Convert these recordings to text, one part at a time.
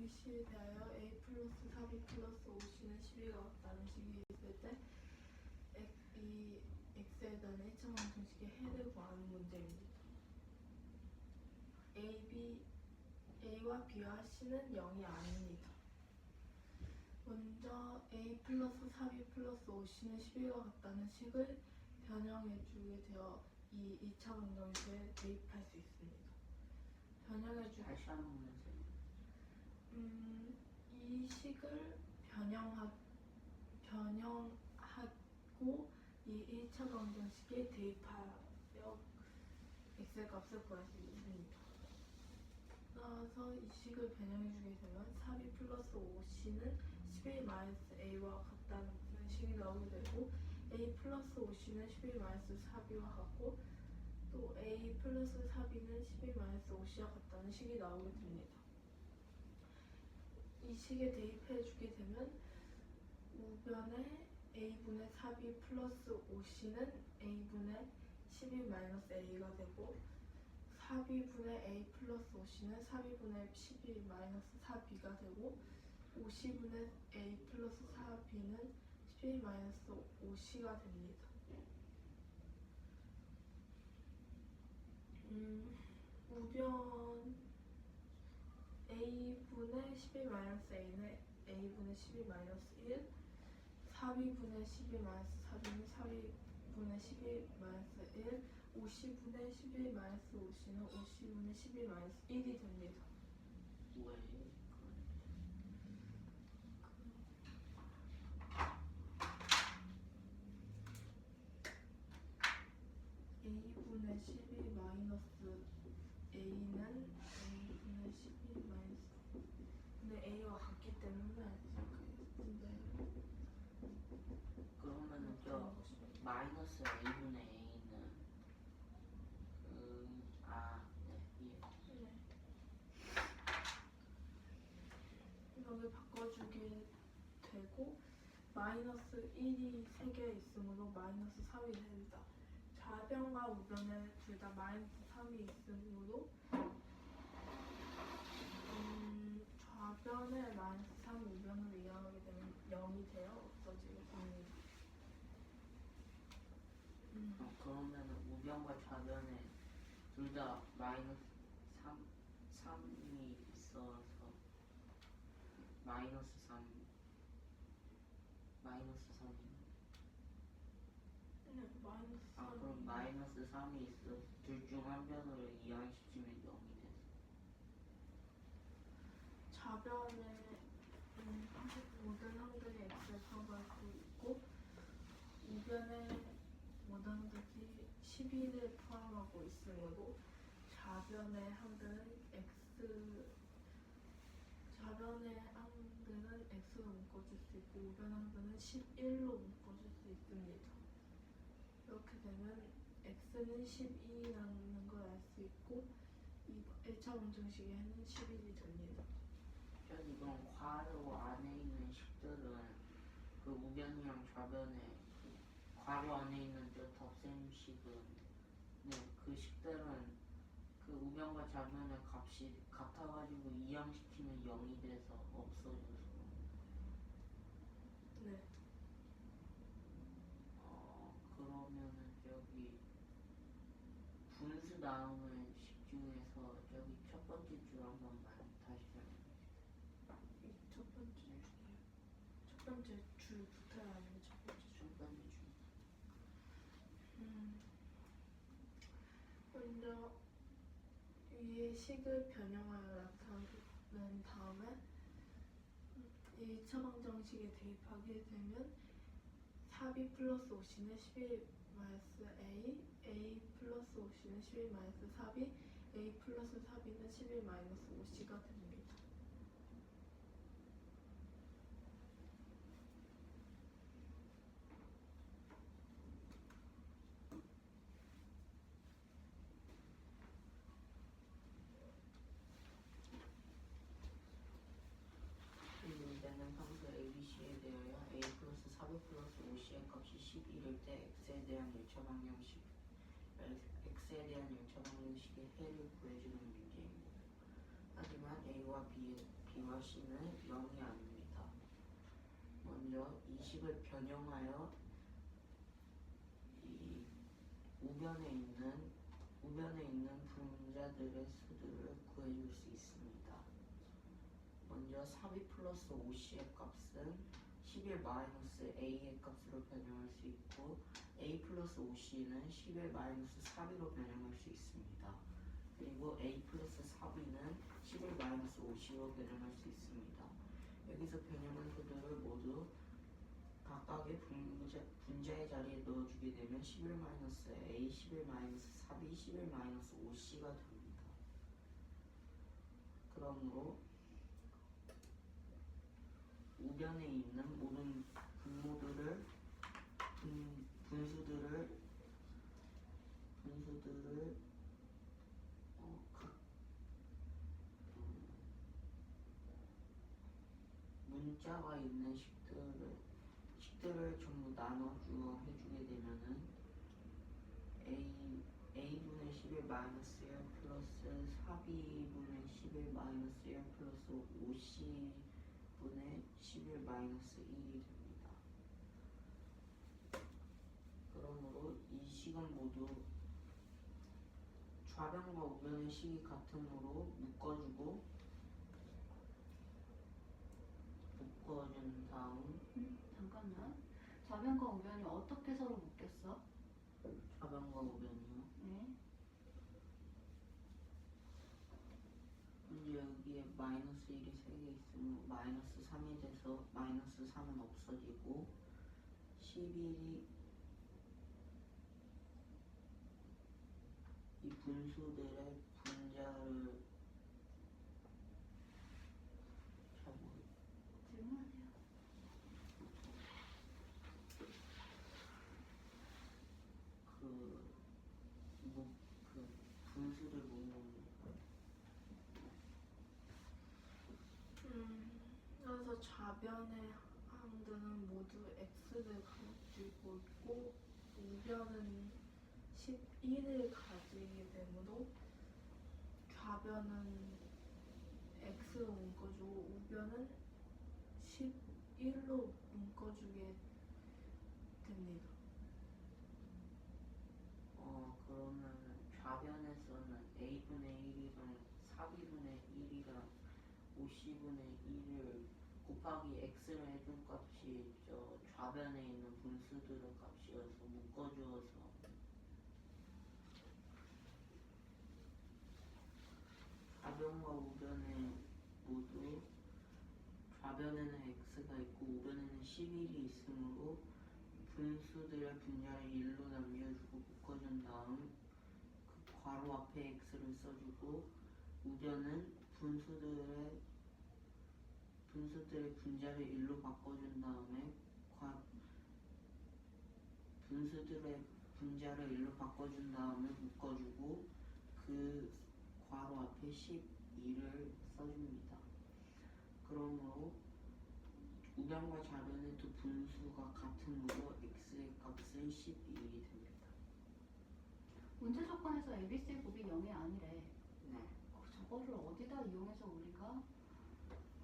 ABC에 대하여 A 플러스 4B 플러스 5C는 12가 같다는 식이 있을 때 이 X에 대한 1차 방정식의 해를 구하는 문제입니다. A와 B와 C는 0이 아닙니다. 먼저 A 플러스 4B 플러스 5C는 12가 같다는 식을 변형해주게 되어 이 2차 방정식에 대입할 수 있습니다. 변형해주게 다시 한번 문제. 이 식을 변형하고 이 1차 방정식에 대입하여 x의 값을 구할 수 있습니다. 따라서 이 식을 변형해주게 되면 4b 플러스 5c는 11-a와 같다는 식이 나오게 되고 a 플러스 5c는 11-4b와 같고 또 a 플러스 4b는 11-5c와 같다는 식이 나오게 됩니다. 이 식에 대입해주게 되면 우변에 a분의 4b 플러스 5c는 a분의 11-a가 되고 4b분의 a 플러스 5c는 4b분의 11-4b가 되고 5c분의 a 플러스 4b는 11-5c가 됩니다. 우변 a분의 11-a는 a분의 11-1 4b분의 11-4b는 4b분의 11-1 50분의 11-5c는 50분의 11-1이 됩니다. 왜? a분의 11-a는 a분의 11-분의 a와 같기 때문에 그러면은 저 마이너스 a분의 a는 여기 바꿔주게 되고 마이너스 1이 3개 있으므로 마이너스 3이 됩니다. 좌변과 우변에 둘 다 마이너스 3이 있으므로 좌변에 마이너스 3, 우변으로 이항하게 되면 0이 되어 없어지게 됩니다. 그러면은 우변과 좌변에 둘 다 마이너스 3이 있어서 마이너스 3 마이너스 3이 네, 마이너스 3. 그럼 마이너스 3이 있어 둘 중 한 변으로 이항시키면 0이 돼서 좌변에 모든 항들이 x를 포함할 수 있고 우변에 모든 항들이 11을 포함하고 있으므로 좌변의 항들은 x로 묶어줄 수 있고 우변 항들은 11로 묶어줄 수 있습니다. 이렇게 되면 x는 12라는 걸 알 수 있고 이 1차 방정식에는 11이 됩니다. 저기 그럼 괄호 안에 있는 식들은 그 우변이랑 좌변에 괄호 안에 있는 저 덧셈식은 그 식들은 그 우변과 좌변의 값이 같아가지고 이항시키면 0이 돼서 없어져서 네. 그러면은 저기 분수 나오는 식 중에서 저기 첫 번째 줄 한 번만 다시 이 첫 번째 줄이요. 첫 번째 줄부터야 아니면 첫 번째 줄? 첫 번째 줄. 먼저 위의 식을 변형하여 나타낸 다음에 이 2차 방정식에 대입하게 되면 4b 플러스 5c는 11-a, a 플러스 5c는 11-4b, a 플러스 4b는 11-5c가 됩니다. 이 문제는 함수 ABC에 대하여 A 플러스 4B 플러스 5C의 값이 11일 때 X에 대한 1차 방정식 X에 대한 1차 방정식의 해를 구해주는 문제입니다. 하지만 A와 B의 B와 C는 0이 아닙니다. 먼저 이 식을 변형하여 이 우변에 있는 분자들의 수들을 구해줄 수 있습니다. 먼저 4B 플러스 5C의 값은 11-A의 값으로 변형할 수 있고 A 플러스 5C는 11-4B로 변형할 수 있습니다. 그리고 A 플러스 4B는 11-5C로 변형할 수 있습니다. 여기서 변형한 수들을 모두 각각의 분자의 자리에 넣어주게 되면 11-A, 11-4B, 11-5C가 됩니다. 그러므로 우변에 있는 모든 분모들을 분수들을 문자가 있는 식들을 전부 나눠주어 해주게 되면은 A분의 11 마이너스 1 플러스 4B분의 11 마이너스 1 플러스 5C분의 11 마이너스 1이 됩니다. 그러므로 이 식은 모두 좌변과 우변의 식이 같으므로 묶어준 다음 잠깐만. 좌변과 우변이 어떻게 서로 묶였어? 좌변과 우변이요. 네. 이제 여기에 마이너스 1이 3개 있으면 마이너스 3이 돼서 마이너스 3은 없어지고 11이 이 분수들의 분자를 질문하세요. 그 분수들 모으는 그래서 좌변의 항들은 모두 x를 가지고 있고 우변은 11을 가지게 되므로 좌변은 x로 묶어주고 우변은 11로 묶어주게 됩니다. 그러면 좌변에서는 A분의 1이랑 4B분의 1이랑 5C분의 1을 곱하기 X를 해준 값이 저 좌변에 있는 분수들의 값이어서 묶어주어서 좌변과 우변에 모두 좌변에는 X가 있고 우변에는 11이 있으므로 분수들의 분자를 1로 남겨주고 묶어준 다음 그 괄호 앞에 X를 써주고 우변은 분수들의 분자를 1로 바꿔준 다음에 분수들의 분자를 1로 바꿔준 다음에 묶어주고 그 괄호 앞에 12를 써줍니다. 그러므로 우변과 좌변의 두 분수가 같으므로 x의 값은 12이 됩니다. 문제 조건에서 ABC 곱이 0이 아니래. 네. 저거를 어디다 이용해서 우리가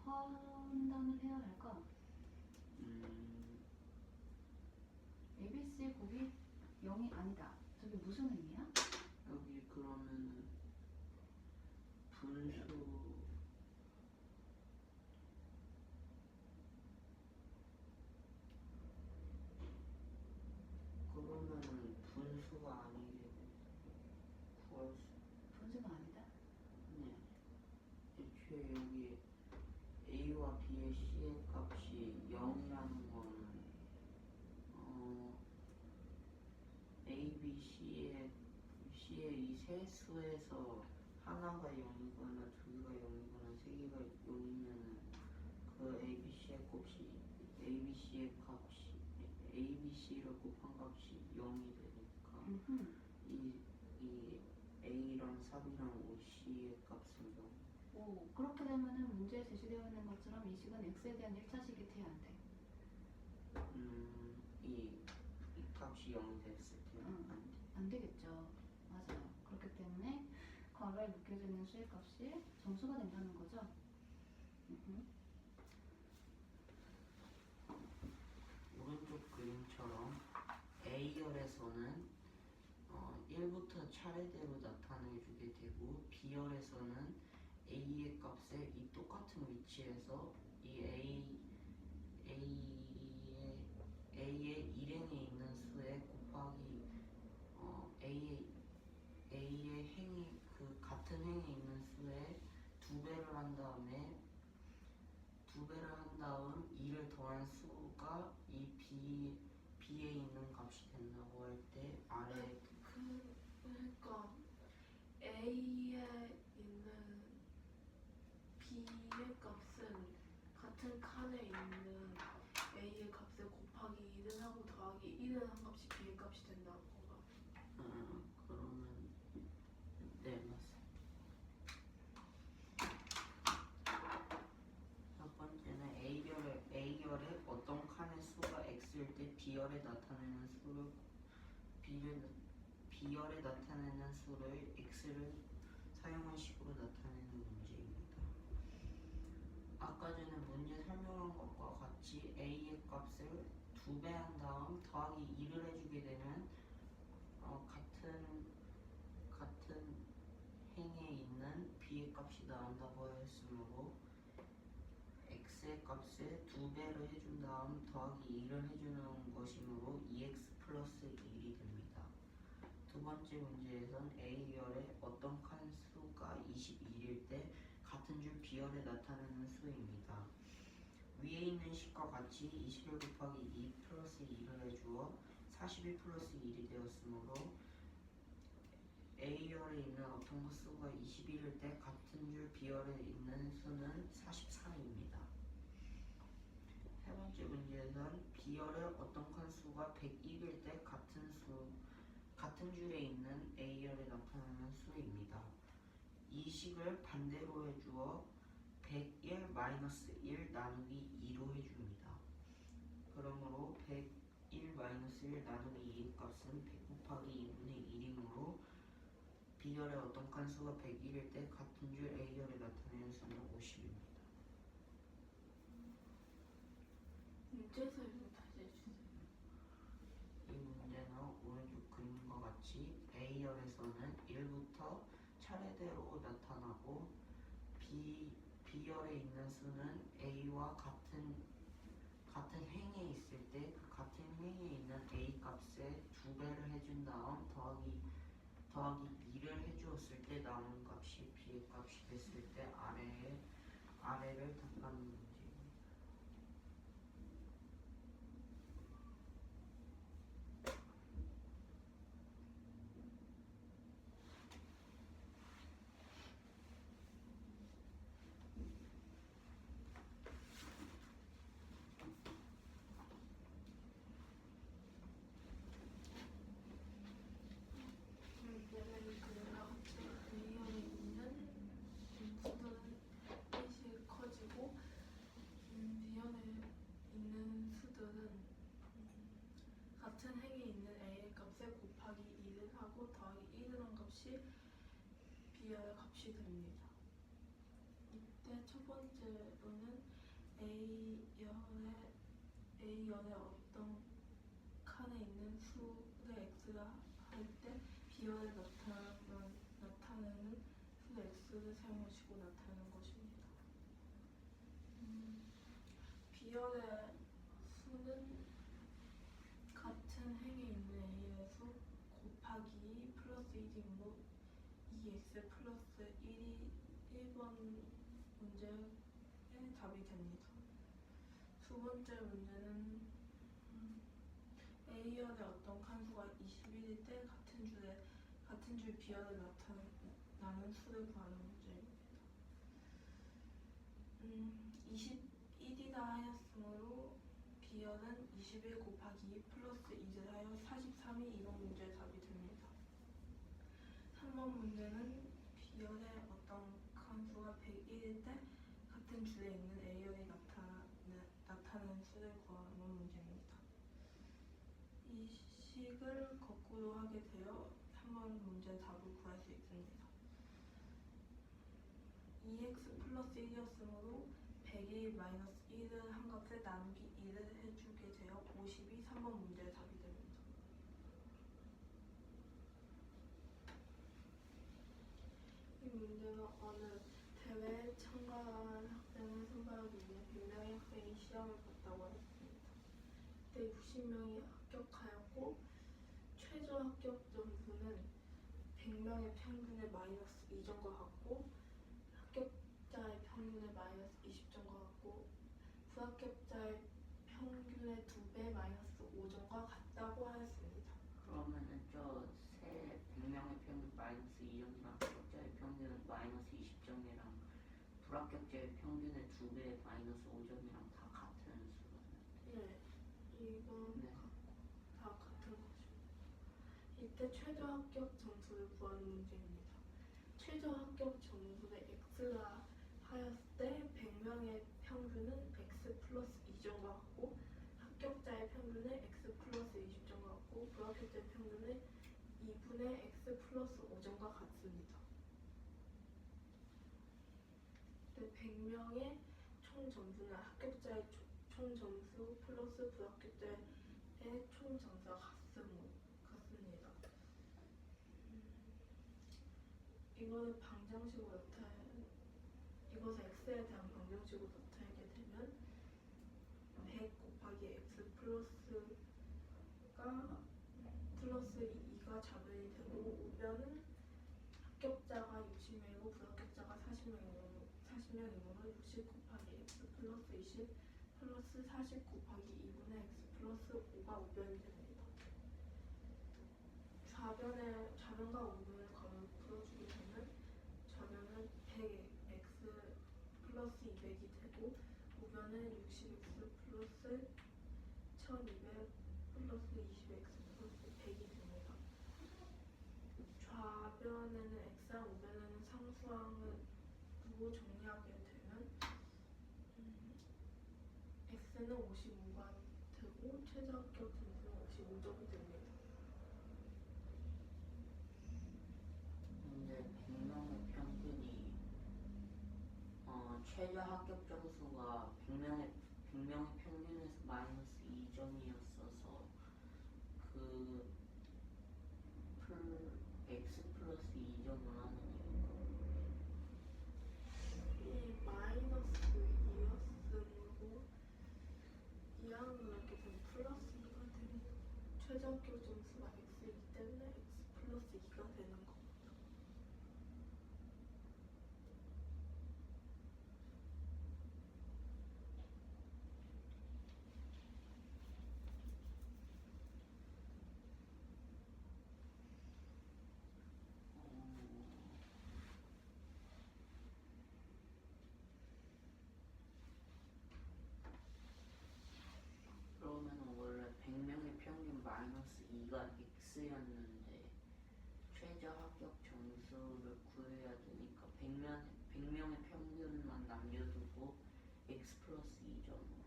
판단을 해야 할까? ABC 곱이 0이 아니다. 저게 무슨 의미야? 여기 그러면은 분수가 아니게 구할 수. 분수가 아니다. 네. 애초에 여기 A와 B의 C의 값이 0이라는 거는 A, B, C의 이 세 수에서 하나가 0이거나 두 개가 0이거나 세 개가 0이면은 그 A, B, C의 값이 A, B, C를 곱한 값이 0이 되니까 이 A랑 3이랑 5C의 값은 0. 오, 그렇게 되면은 문제에 제시되어 있는 것처럼 이 식은 x에 대한 1차식이 돼야 안 돼. 이 값이 0이 됐을 때 안 돼. 안 되겠죠. 맞아요. 그렇기 때문에 괄호에 묶여져 있는 수의 값이 정수가 된다는 거죠. 1부터 차례대로 나타내주게 되고 B열에서는 A의 값을 이 똑같은 위치에서 이 A의 일행에 있는 수에 곱하기 A의 행이 그 같은 행에 있는 수에 두 배를 한 다음 2를 더한 수가 이 B에 있는 값이 된다고 할 때 아래 그러니까 A에 있는 B의 값은 같은 칸에 있는 A의 값을 곱하기 2를 하고 더하기 1을 한 값이 B의 값이 된다는 건가? 그러면 네 맞습니다. 첫 번째는 A열의 어떤 칸의 수가 X일 때 B열에 나타내는 수를 X를 사용한 식으로 나타내는 문제입니다. 아까 전에 문제 설명한 것과 같이 A의 값을 2배 한 다음 더하기 2를 해주게 되면 같은 행에 있는 B의 값이 나온다고 했으므로 X의 값을 2배를 해준 다음 더하기 2를 해주는 것이므로 2X 플러스 1이 됩니다. 두 번째 문제에선 A열의 어떤 칸수가 21일 때 같은 줄 B열에 나타나는 수입니다. 위에 있는 식과 같이 21 곱하기 2 플러스 2를 해주어 41 플러스 1이 되었으므로 A열에 있는 어떤 수가 21일 때 같은 줄 B열에 있는 수는 43입니다. 세 번째 문제에선 B열의 어떤 칸수가 101일 때 같은 줄에 있는 A열에 나타나는 수입니다. 이 식을 반대로 해주어 101 마이너스 1 나누기 2로 해줍니다. 그러므로 101 마이너스 1 나누기 2의 값은 100 곱하기 2분의 1이므로 B열의 어떤 칸수가 101일 때 같은 줄 A열에 나타내는 수는 50입니다. 문제 설명 다시 해주세요. 이 문제는 오른쪽 그림과 같이 A열에서는 1부터 차례대로 나타나고 B열에 있는 수는 A와 같은 행에 있을 때 그 같은 행에 있는 A 값에 2배를 해준 다음 더하기 2를 해주었을 때 나오는 값이 B의 값이 됐을 때 아래를 답하는 문제입니다. 문제는 그림과 같이 A열에 있는 수들은 1씩 커지고 B열에 있는 수들은 같은 행에 있는 A의 값에 곱하기 2를 하고 더하기 1을 한 값이 B열의 값이 됩니다. 이때 첫 번째로는 A열의 어떤 칸에 있는 수를 X라 할 때 B열에 나타내는 수 X를 사용하시고 나타내는 것입니다. B열의 수는 같은 행에 있는 A의 수 곱하기 플러스 1이므로 2X 플러스 1이 1번 문제의 답이 됩니다. 두 번째 문제는 A열의 어떤 칸수가 21일 때 같은 줄 B열에 나타나는 수를 구하는 문제입니다. 21이라 하였으므로 B열은 21 곱하기 2 플러스 2를 하여 43이 이번 문제의 답이 됩니다. 3번 문제는 B열의 어떤 칸수가 101일 때 같은 줄에 있는 A열이 나타내는 수를 구하는 문제입니다. 이 식을 거꾸로 하게 되어 3번 문제의 답을 구할 수 있습니다. 2x 플러스 1이었으므로 101 마이너스 1을 한 값에 나누기 2를 해주게 되어 50이 3번 문제의 답이 됩니다. 시험을 봤다고 했습니다. 그때 60명이 합격하였고 최저 합격 점수는 100명의 평균의 마이너스 2점과 같고 합격자의 평균의 마이너스 20점과 같고 불합격자의 평균의 2배 마이너스 5점과 같다고 하였습니다. 그러면은 저세 100명의 평균 마이너스 2점이랑 합격자의 평균은 마이너스 20점이랑 불합격자의 평균의 2배 마이너스 5점이랑 다 같은 수가 네, 이건 네. 다 같은 것입니다. 이때 최저 합격 점수를 구하는 문제입니다. 최저 합격 점수를 x라 하였을 때 100명의 평균은 x 플러스 2점과 같고 합격자의 평균은 x 플러스 20점과 같고 불합격자의 평균은 2분의 x 플러스 5점과 같습니다. 네, 100명의 총 점수는 합격자의 총 점수 플러스 불합격자의 총 점수가 같습니다. 이거는 방정식으로 이것을 x에 대한 방정식으로 나타내게 되면 100 곱하기 x 플러스 2가 자변이 되고 우변은 합격자가 60명이고 불합격자가 40명이므로 60 곱하기 x 플러스 20 플러스 40 곱하기 2분의 x 플러스 5가 우변이 됩니다. 좌변과 우변을 괄호로 풀어주게 되면 좌변은 100x 플러스 200이 되고 우변은 60x 플러스 1200 플러스 20x 플러스 100이 됩니다. 좌변에는 x랑 우변에는 상수항으로 정리하게 되면 x는 55가 되고 최저 합격 점수는 55점이 됩니다. 근데 100명의 평균이 최저 합격 점수가 100명의 평균에서 마이너스 2점이었어서 그 x 플러스 2점을 하는 이유가 이 마이너스 2였으므로 이항을 이렇게 되면 플러스 2가 됩니다. 최저 합격 점수가 x이기 때문에 x 플러스 2가 되는 겁니다. 그러면은 원래 100명의 평균 마이너스 2가 x였는데 최저 합격 점수를 구해야 되니까 100명의 평균만 남겨두고 x 플러스 2점으로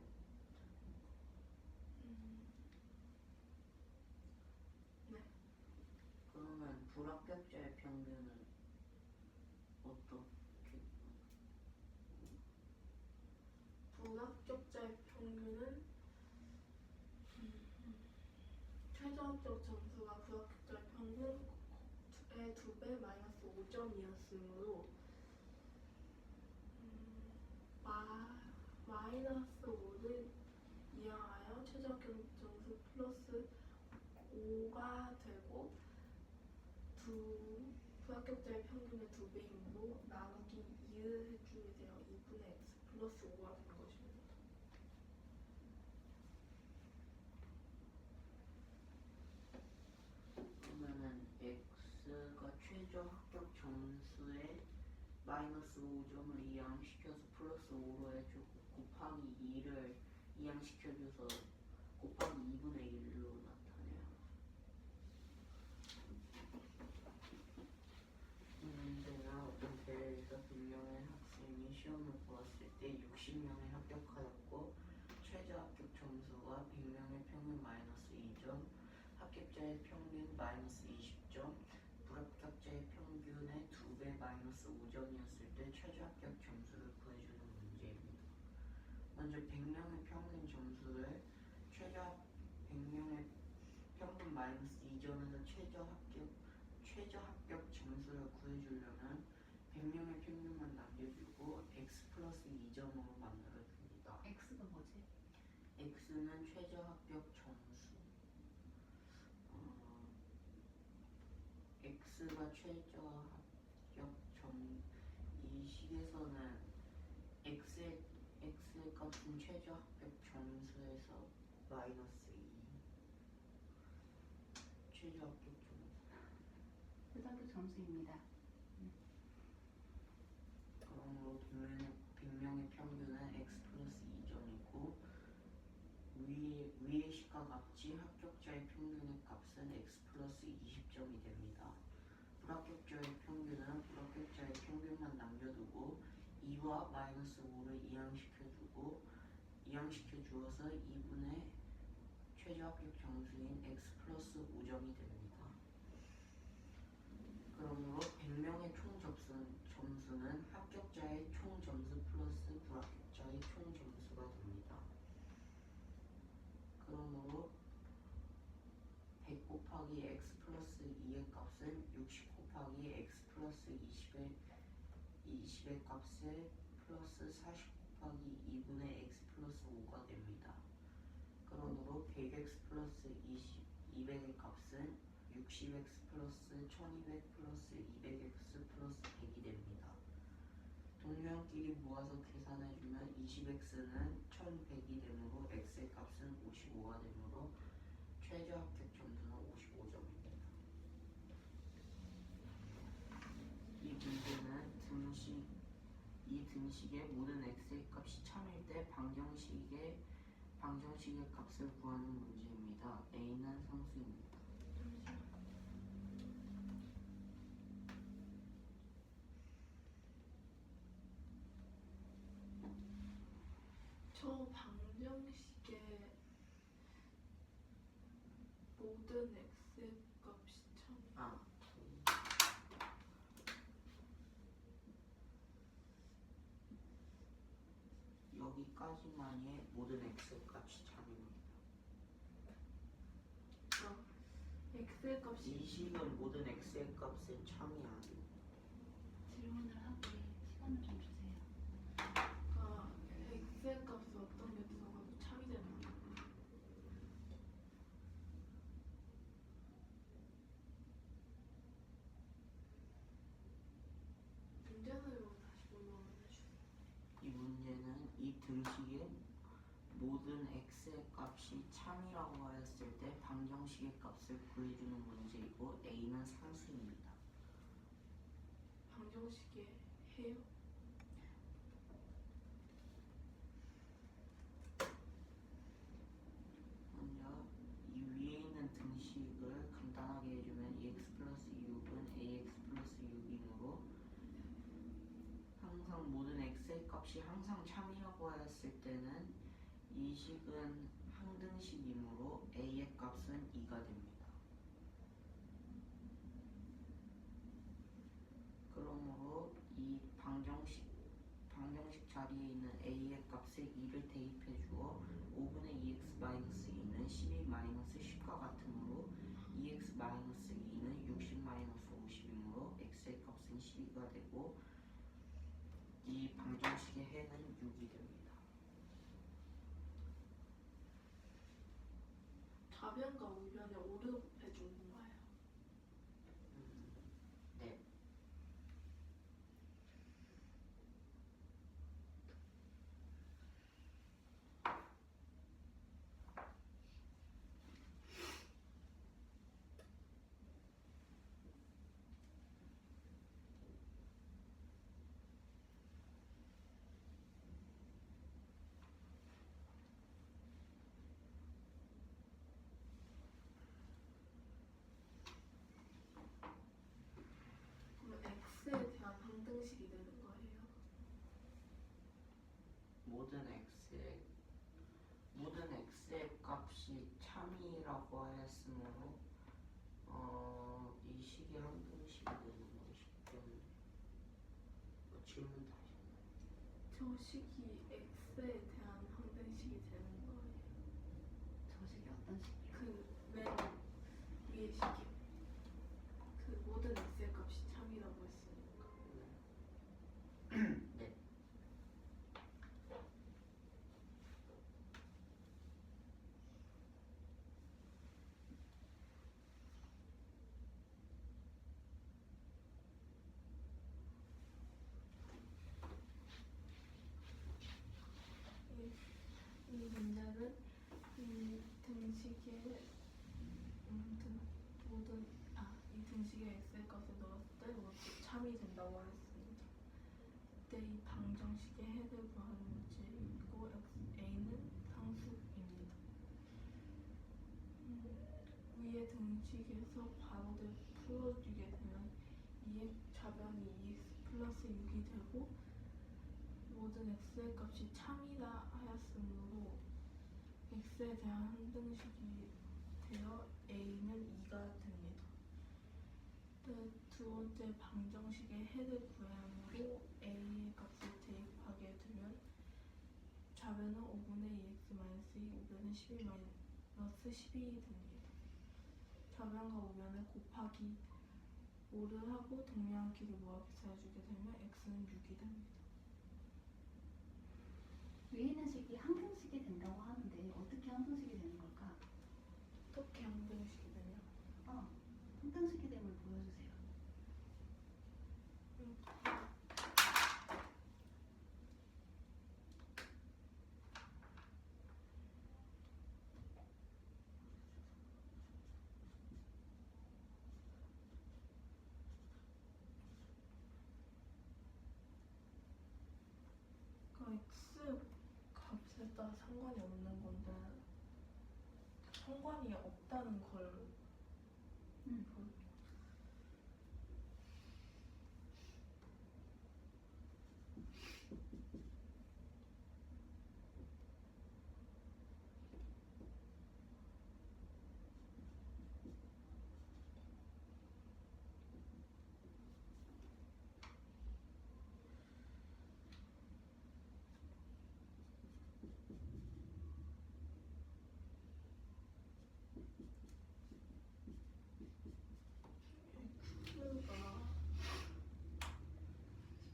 네. 그러면 불합격자의 평균은 어떻게 불합격자의 평균은 최저 합격 점수가 불합격자의 평균의 2배 마이너스 5점이었으므로 마이너스 5를 이항하여 최저 합격 점수 플러스 5가 되고 불합격자의 평균의 2배이므로 나누기 2를 해주게 되어 2분의 x 플러스 5가 된 것입니다. 그러면은 x가 최저 합격 점수에 마이너스 5점을 이항시켜서 플러스 5로 해주고 곱하기 2를 이항시켜줘서 곱하기 2분의 1로 나타내요. 내가 어떤 대회에서 100명의 학생이 시험을 보았을 때 60명이 합격하였고 최저 합격 점수가 100명의 평균 마이너스 2점, 합격자의 평균 마이너스 20점, 불합격자의 평균의 2배 마이너스 5점이었을 때 최저 합격 점수를 구해주는 문제입니다. 먼저 100명의 평균 점수를 100명의 평균 마이너스 2점에서 최저 합격 점수를 구해주려면 100명의 평균만 남겨주고 x 플러스 2점으로 만들어줍니다. x가 뭐지? x는 최저 합격 점수. x가 최저 합격 점. 이 식에서는 x의 값은 최저 합격 점수에서 마이너스 2. 최저 합격 점수. 최저 합격 점수입니다. 그러므로 100명의 평균은 x 플러스 2점이고 위의 식과 같이 합격자의 평균의 값은 x 플러스 20점이 됩니다. 불합격자의 평균은 불합격자의 평균만 남겨두고 2와 마이너스 5를 이항시켜 주어서 2분의 최저 합격 점수인 x 플러스 5점이 됩니다. 그러므로 100명의 총 점수는 합격자의 총 점수 플러스 불합격자의 총 점수가 됩니다. 그러므로 100 곱하기 x 플러스 2의 값은 60 곱하기 x 플러스 20의 값에 플러스 40 곱하기 2분의 x 플러스 5가 됩니다. 그러므로 100x 플러스 200의 값은 60x 플러스 1200 플러스 200x 플러스 100이 됩니다. 동료끼리 모아서 계산해주면 20x는 1100이 되므로 x의 값은 55가 되므로 최저 합격 점수는 55점입니다. 이 등식의 모든 x의 값이 참일 때 방정식의 값을 구하는 문제입니다. a는 상수입니다. 저 방정식의 모든 x의 값이 참 여기까지만의 모든 x의 값이 참입니다. x의 값이 이 식은 모든 x의 값의 참이 아니고 질문을 하기 시간을 좀 주세요. x의 값이 어떤 게 들어가도 참이 되는 거야. 문제는 다시 설명을 해주세요. 이 문제는 이 등식의 모든 x의 값이 참이라고 하였을 때 방정식의 값을 구해주는 문제이고 a는 상수입니다. 방정식에 해요? 먼저 이 위에 있는 등식을 간단하게 해주면 2x 플러스 6은 ax 플러스 6이므로 항상 모든 x의 값이 항상 참이라고 하였을 때는 이 식은 항등식이므로 a의 값은 2가 됩니다. 그러므로 이 방정식 자리에 있는 a의 값에 2를 대입해 주어 5분의 2x 마이너스 2는 12 마이너스 10과 같으므로 2x 마이너스 2는 60 마이너스 50이므로 x의 값은 12가 되고 이 방정식의 해는 6이 됩니다. 좌변과 우변에 5를 곱해준 건가요? 네. 그럼 x에 대한 항등식이 되는 거예요? 모든 x의 값이 참이라고 하였으므로 이 식이 항등식이 되는 것이 때문에 질문 다시 저 식이 x에 대한 항등식이 되는 거예요? 저 식이 어떤 식이요? 그 맨 위에 식이 그 모든 x의 값이 참이라고 했으니까. 네. 이 문제는 이 등식에 이 등식에 x의 값을 넣었을 때 모두 참이 된다고 하였습니다. 그때 이 방정식의 해를 구하는 문제이고 a는 상수입니다. 위의 등식에서 괄호를 풀어주게 되면 좌변이 2x 플러스 6이 되고 모든 x의 값이 참이라 하였으므로 x에 대한 항등식이 되어 a는 2가 됩니다. 두 번째 방정식의 해를 구함으로 a의 값을 대입하게 되면 좌변은 5분의 2x-2, 우변은 12-12이 됩니다. 좌변과 우변을 곱하기 5를 하고 동량끼리 모아 계산해주게 되면 x는 6이 됩니다. 위에 있는 식이 항등식이 된다고 하는데 어떻게 항등식이 되는 걸까? 어떻게 항등식이 되냐? 항등식이 됨을 보여주세요. x 값에 따라 상관이 없는 건데 상관이 없다는 걸 x가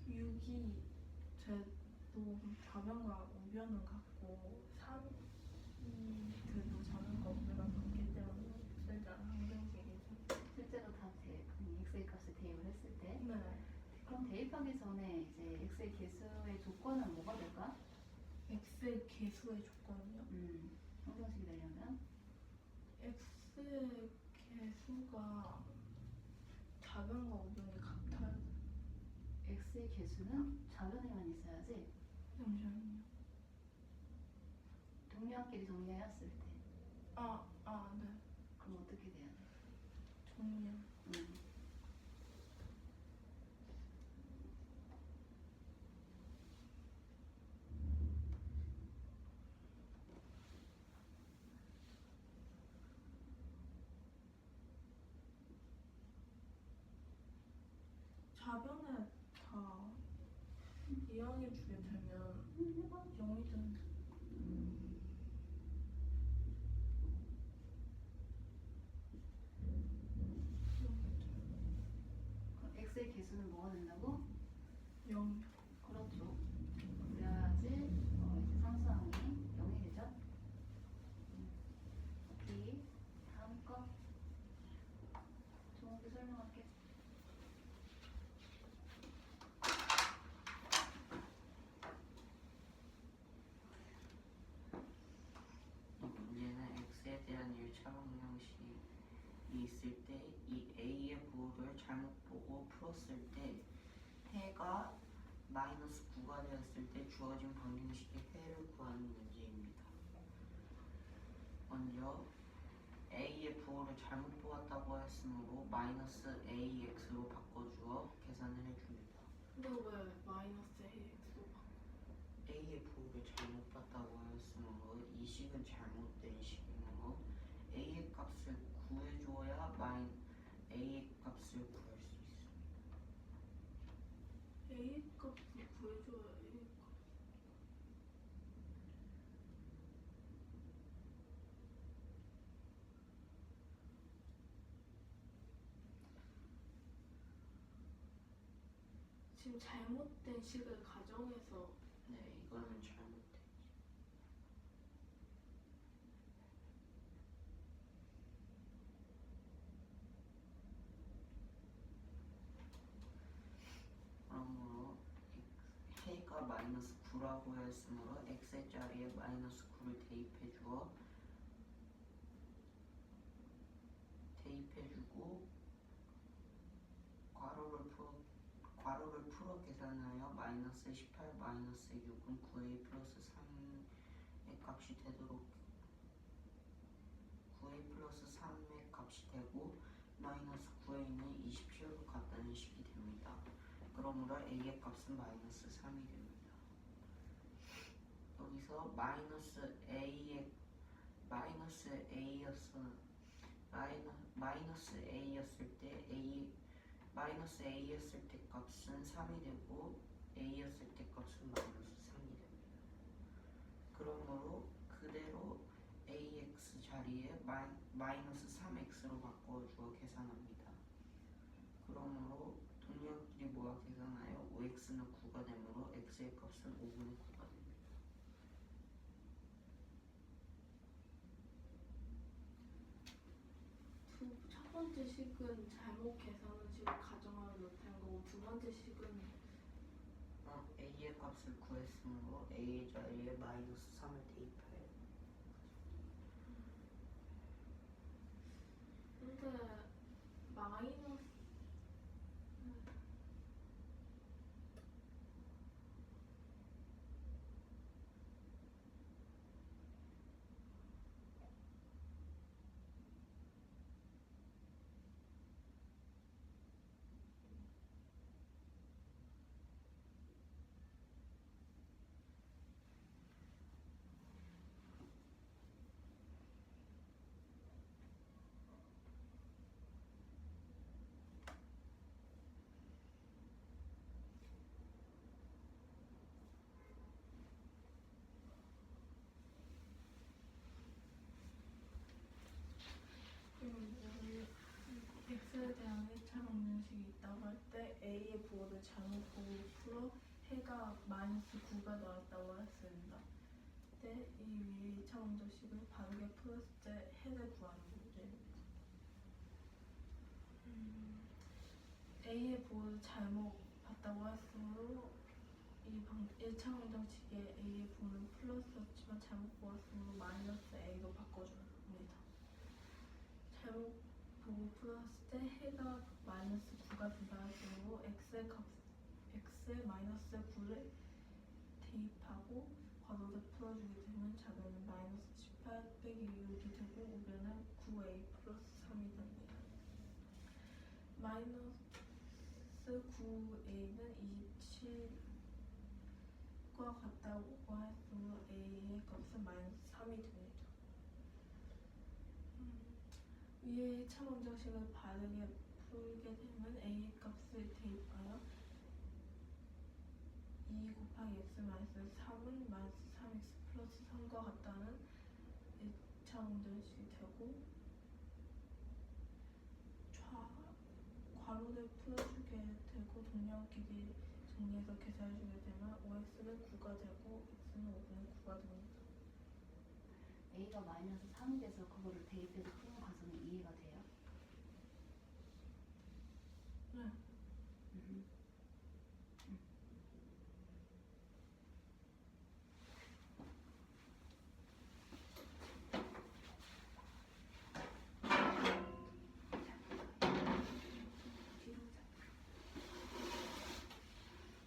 6이 돼도 좌변과 우변은 같고 3이 돼도 좌변과 우변은 같기 때문에 x에 대한 항등식이죠. 실제로 다 x의 값을 대입을 했을 때 네. 그럼 대입하기 전에 이제 x의 개수의 조건은 뭐가 될까? x의 개수의 조건이요? 항등식이 되려면 x의 개수가 좌변과 우변이 같아요. x의 개수는 좌변에만 있어야지. 잠시만요. 동량끼리 정리하였을 때 네. 그럼 어떻게 돼야 돼? 정리요. 좌변에 다 이항해주게 되면 0이 되는 그럼 x의 개수는 뭐가 된다고? 0. 그렇죠. 그래야지 이제 상수항이 0이 되죠. 오케이. 다음 거 정확히 설명할게. 문제는 x에 대한 1차 방정식이 있을 때 이 a의 부호를 잘못 보고 풀었을 때 해가 마이너스 9가 되었을 때 주어진 방정식의 해를 구하는 문제입니다. 먼저 a의 부호를 잘못 보았다고 했으므로 마이너스 ax로 바꿔주어 계산을 해줍니다. 근데 왜 마이너스 ax로 a의 부호를 잘못 봤다고 하였으므로 이 식은 잘못된 식이므로 a의 값을 구해줘야 a의 값을 구할 수 있습니다. a 값을 구해줘야 a 값. 지금 잘못된 식을 가정해서 네, 이거는 잘못된. 그러므로 해가 마이너스 9라고 했으므로 x의 자리에 마이너스 9를 대입해주고 괄호를 풀어 계산하여 마이너스 18 마이너스 6은 9a 플러스 3의 값이 되도록 9a 플러스 3의 값이 되고 마이너스 9a는 27로 같다는 식이 됩니다. 그러므로 a의 값은 마이너스 3이 됩니다. 여기서 마이너스 a였을 때 값은 3이 되고 a였을 때 값은 마이너스 3이 됩니다. 그러므로 그대로 ax 자리에 마이너스 3x로 바꿔주어 계산합니다. 그러므로 동량끼리 모아 계산하여 5x는 9가 되므로 x의 값은 5분의 9가 됩니다. 첫 번째 식은 잘못 계산한 식을 가정하지 못한 거고 두 번째 식은 a의 값을 구했으므로 a의 자리에 마이너스 3을 대입해요. 근데 마이너스 x에 대한 1차 방정식이 있다고 할 때 a의 부호를 잘못 보고 풀어 해가 마이너스 9가 나왔다고 했습니다. 그때 이 위의 1차 방정식을 바르게 풀었을 때 해를 구하는 문제입니다. a의 부호를 잘못 봤다고 했으므로 이 1차 방정식에 a의 부호는 플러스였지만 잘못 보았으므로 마이너스 a로 바꿔줍니다. 잘못 보고 풀었을 때 해가 마이너스 9가 된다 했으므로 x에 마이너스 9를 대입하고 괄호를 풀어주게 되면 좌변은 마이너스 18 빼기 6이 되고 우변은 9a 플러스 3이 됩니다. 마이너스 9a는 27과 같다고 했으므로 a의 값은 마이너스 3이 됩니다. 위의 1차 방정식을 바르게 풀게 되면 a의 값을 대입하여 2 곱하기 x 마이너스 3은 마이너스 3x 플러스 3과 같다는 1차 방정식이 되고 괄호를 풀어주게 되고 동량끼리 정리해서 계산해주게 되면 5x는 9가 되고 x는 5분의 9가 됩니다. a가 마이너스 3이 돼서 그거를 대입해서 푸는 과정이 이해가 돼요? 네.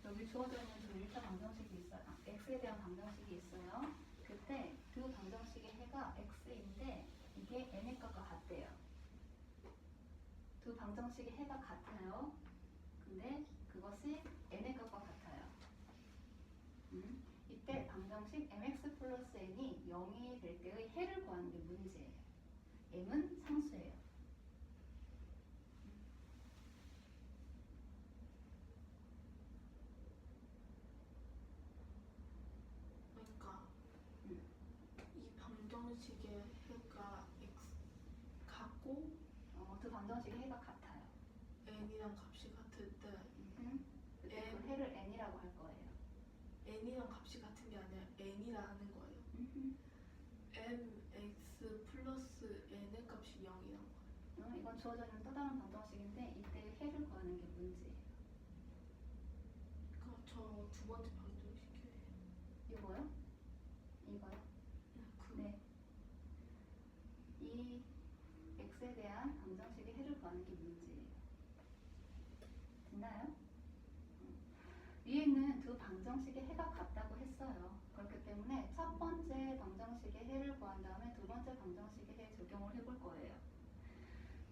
여기 주어져 있는 그 1차 방정식이 있어요. x에 대한 방정식이 있어요. 그때 그 방정식의 해가 x인데 이게 n의 값과 같대요. 두 방정식의 해가 같아요. 근데 그것이 n의 값과 같아요. 이때 방정식 mx 플러스 n이 0이 될 때의 해를 구하는 게 문제예요. m은 상수예요. 그러니까 이 방정식의 해가 x 같고 두 방정식의 해가 같아요. n이랑 값이 같을 때 그때 그 해를 n이라고 할 거예요. n이랑 값이 같은 게 아니라 n이라는 거예요. mx 플러스 n의 값이 0이란 거예요. 이건 주어져 있는 또 다른 방정식인데 이때 해를 구하는 게 문제예요. 그러니까 저 두 번째 방정식이에요. x에 대한 방정식의 해를 구하는 게 문제예요. 됐나요? 위에 있는 두 방정식의 해가 같다고 했어요. 그렇기 때문에 첫 번째 방정식의 해를 구한 다음에 두 번째 방정식의 해 적용을 해볼 거예요.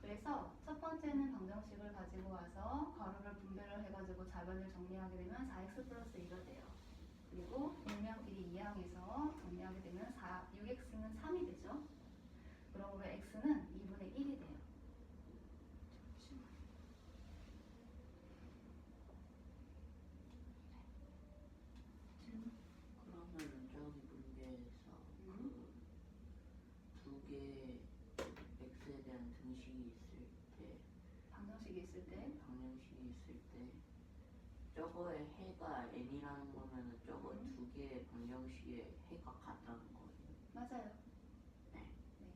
그래서 첫 번째는 방정식을 가지고 와서 괄호를 분배를 해가지고 좌변을 정리하게 되면 4x 플러스 2가 돼요. 그리고 일명 길이 2항에서 정리하게 되면 6x는 3이 되죠. 그러므로 x는 2분의 1이 돼요. 질문? 그러면은 저기 문제에서 그 두 개 x에 대한 등식이 있을 때, 방정식이 있을 때 방정식이 있을 때 저거의 해가 n이라는 거면은 저거 두 개의 방정식의 해가 같다는 거예요. 맞아요. 네. 네.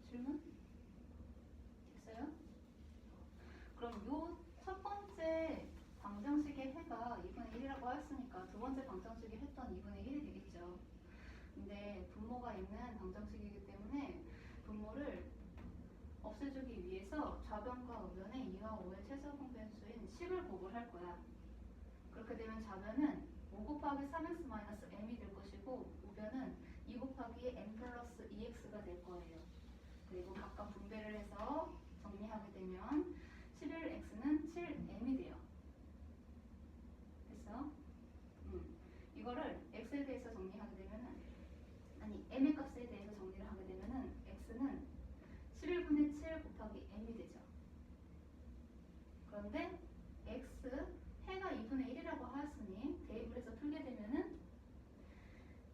질문? 됐어요? 그럼 요 첫 번째 방정식의 해가 2분의 1이라고 했으니까 두 번째 방정식이 했던 2분의 1이 되겠죠. 근데 분모가 있는 방정식이기 때문에 분모를 없애주기 위해서 좌변과 우변에 2와 5의 최소 공변수인 10을 곱을 할 거야. 그렇게 되면 좌변은 5 곱하기 3x-m이 될 것이고 우변은 2 곱하기 m 플러스 2x가 될 거예요. 그리고 각각 분배를 해서 정리하게 되면 11x는 7m이 돼요. 됐어? 이거를 x에 대해서 정리하게 되면은 아니 m의 값에 대해서 정리를 하게 되면은 x는 11분의 7 곱하기 m이 되죠. 그런데 x 해가 2분의 1이라고 하였으니 대입을 해서 풀게 되면은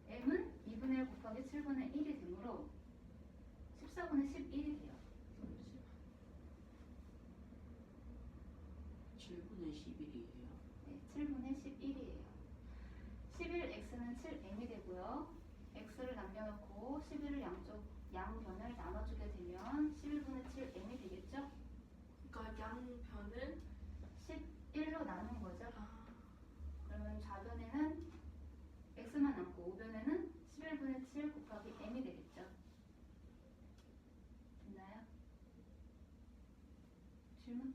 m은 2분의 1 곱하기 7분의 1이 되므로 14분의 11이 돼요. 7분의 11이에요. 네, 7분의 11이에요. 11x는 7m이 되고요. x를 남겨놓고 11을 양변을 나눠주게 되면 11분의 7m이 되겠죠? 그러니까 양변을 11로 나눈 거죠. 아, 그러면 좌변에는 x만 남고 우변에는 11분의 7 곱하기 m이 되겠죠. 됐나요? 질문?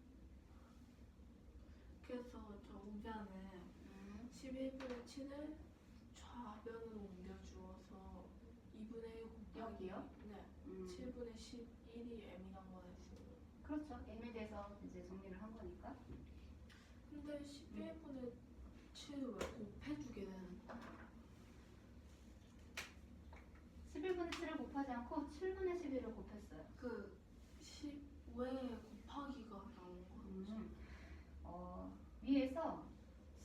그래서 저 우변에 11분의 7을 좌변으로 옮겨주어서 2분의 1 곱하기 여기요? 네, 7분의 11이 m이란 거였어요. 그렇죠. m에 대해서 이제 정리를 한 거니까. 근데 11분의 7을 왜 곱해주게 되는 11분의 7을 곱하지 않고 7분의 11을 곱했어요. 그 10왜 곱하기가 나온 거지? 위에서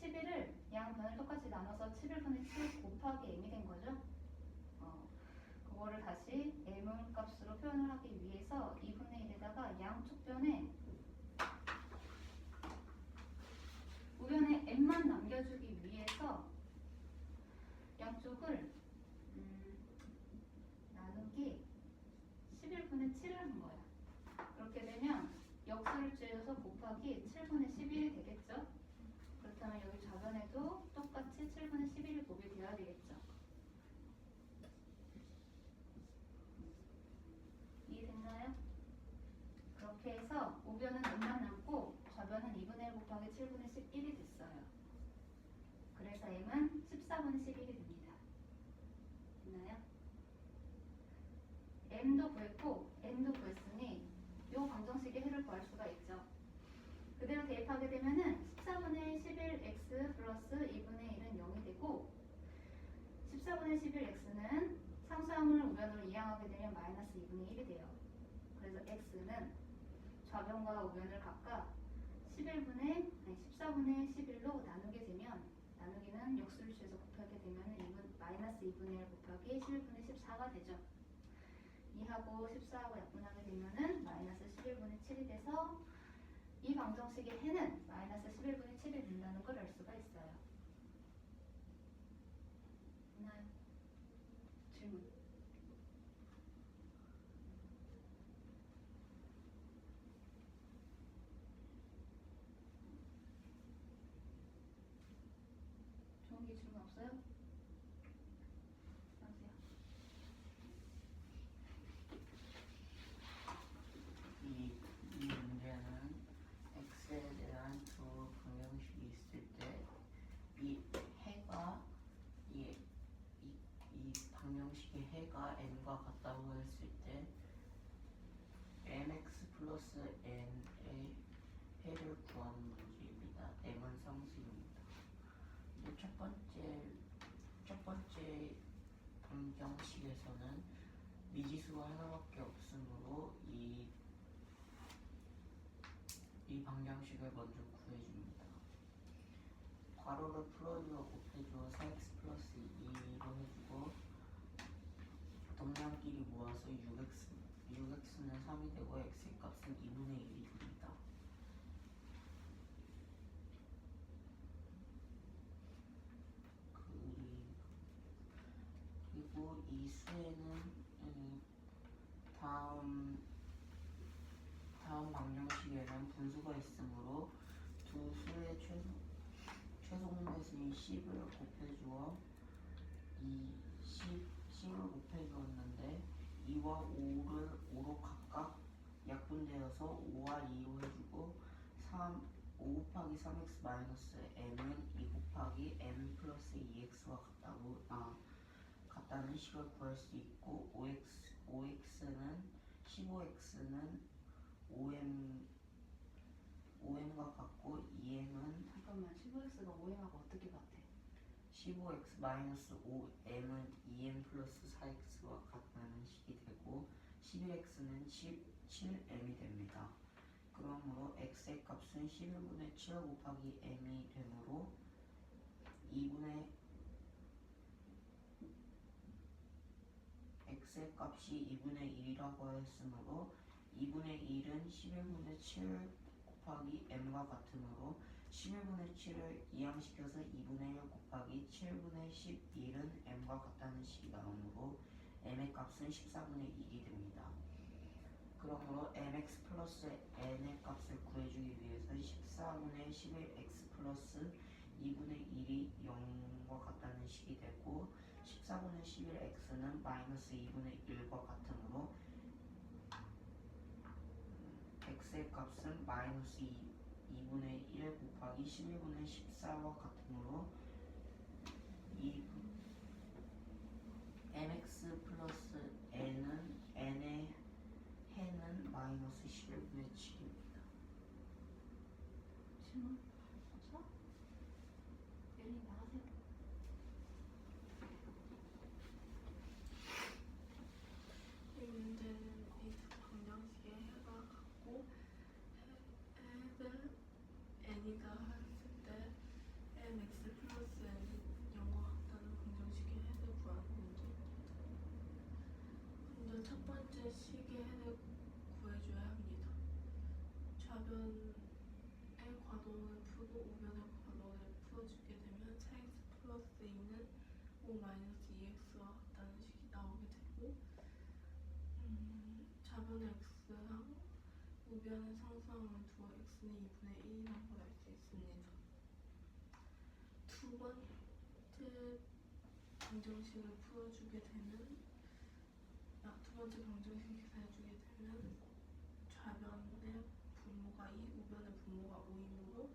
11을 양변을 똑같이 나눠서 11분의 7 곱하기 m이 된 거죠. 그거를 다시 m 값으로 표현을 하기 위해서 2분의 1에다가 양쪽 변에 우변에 m만 남겨주기 위해서 양쪽을 나누기 11분의 7을 한 거야. 그렇게 되면 역수를 쬐서 곱하기 7분의 11이 되겠죠? 그렇다면 여기 좌변에도 똑같이 7분의 11이 곱이 되어야 되겠죠? 이해됐나요? 그렇게 해서 우변은 m만 남고 좌변은 2분의 1 곱하기 7분의 11이 됐어요. 그래서 m은 14분의 11이 됩니다. 됐나요? m도 구했고 n도 구했으니 이 방정식의 해를 구할 수가 있죠. 그대로 대입하게 되면은 14분의 11x 플러스 2분의 1은 0이 되고 14분의 11x는 상수함을 우변으로 이항하게 되면 마이너스 2분의 1이 돼요. 그래서 x는 좌변과 우변을 각각 14분의 11로 나누게 되면 나누기는 역수를 취해서 곱하게 되면 마이너스 2분의 1 곱하기 11분의 14가 되죠. 2하고 14하고 약분하게 되면은 마이너스 11분의 7이 돼서 이 방정식의 해는 마이너스 11분의 7이 된다는 걸 알 수가 있어요. 있나요? 질문. 방정식에서는 미지수가 하나밖에 없으므로 이 방정식을 먼저 구해줍니다. 괄호를 풀어주어 곱해주어 4x 플러스 2로 해주고 동량끼리 모아서 6x는 3이 되고 x의 값은 2분의 1이 됩니다. 그리고 이 수에는 다음 방정식에는 분수가 있으므로 두 수의 최소공배수인 10을 곱해주어 10을 곱해주었는데 2와 5로 각각 약분되어서 5와 2로 해주고 5 곱하기 3x 마이너스 m은 2 곱하기 m 플러스 2x와 같다는 식을 구할 수 있고 5x는 15x는 5m과 같고 2m은 잠깐만 15x가 5m하고 어떻게 같아? 15x 마이너스 5m은 2m 플러스 4x와 같다는 식이 되고 11x는 17m이 됩니다. 그러므로 x의 값은 11분의 7 곱하기 m이 되므로 x의 값이 2분의 1이라고 했으므로 2분의 1은 11분의 7 곱하기 m과 같으므로 11분의 7을 이항시켜서 2분의 1 곱하기 7분의 11은 m과 같다는 식이 나오므로 m의 값은 14분의 1이 됩니다. 그러므로 mx 플러스 n의 값을 구해주기 위해서 14분의 11x 플러스 2분의 1이 0과 같다는 식이 되고 14분의 11x는 마이너스 2분의 1과 같으므로 x의 값은 마이너스 2분의 1 곱하기 11분의 14와 같으므로 mx 플러스 n의 해는 마이너스 11분의 7입니다. 질문 없어? 예린이 나가세요. 이 문제는 이 두 방정식의 해가 같고 해를 n이다 했을 때 mx 플러스 n이 0과 같다는 방정식의 해를 구하는 문제입니다. 먼저 첫 번째 식의 해를 구해줘야 합니다. 좌변의 괄호를 풀고 우변의 괄호를 풀어주게 되면 4x 플러스 2는 5 마이너스 2x와 같다는 식이 나오게 되고 좌변의 x랑 우변의 상수항을 두어 x는 2분의 1이라는 걸 알 수 있습니다. 두 번째 방정식을 풀어주게 되면 두 번째 방정식 계산해주게 되면 좌변의 분모가 2, 우변의 분모가 5이므로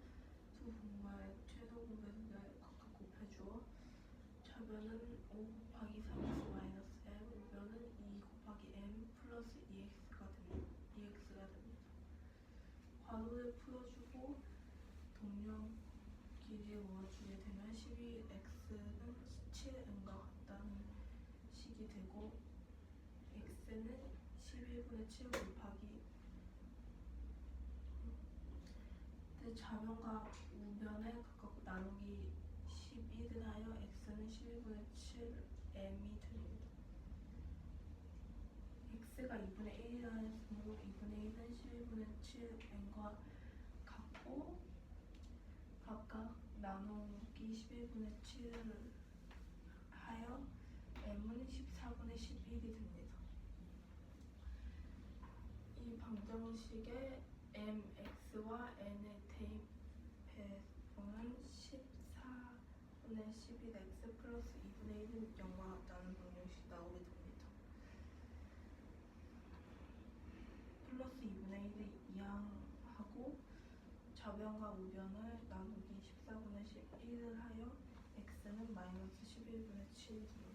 두 분모의 최소 공배수를 각각 곱해주어 좌변은 5 곱하기 3x 마이너스 m, 우변은 2 곱하기 m 플러스 2x가 됩니다. 괄호를 풀어주고 동령 길이를 모아주게 되면 12x는 17m과 같다는 식이 되고 x는 11분의 7 곱하기 좌변과 우변에 각각 나누기 11을 하여 x는 11분의 7m이 됩니다. x가 2분의 1이라 했으므로 2분의 1은 11분의 7m과 같고 각각 나누기 11분의 7을 하여 m은 14분의 11이 됩니다. 이 방정식에 mx와 n의 대입배분은 14분의 11x 플러스 2분의 1은 0과 같다는 방정식이 나오게 됩니다. 플러스 2분의 1을 이항하고 좌변과 우변을 나누기 14분의 11을 하여 x는 마이너스 11분의 7이 됩니다.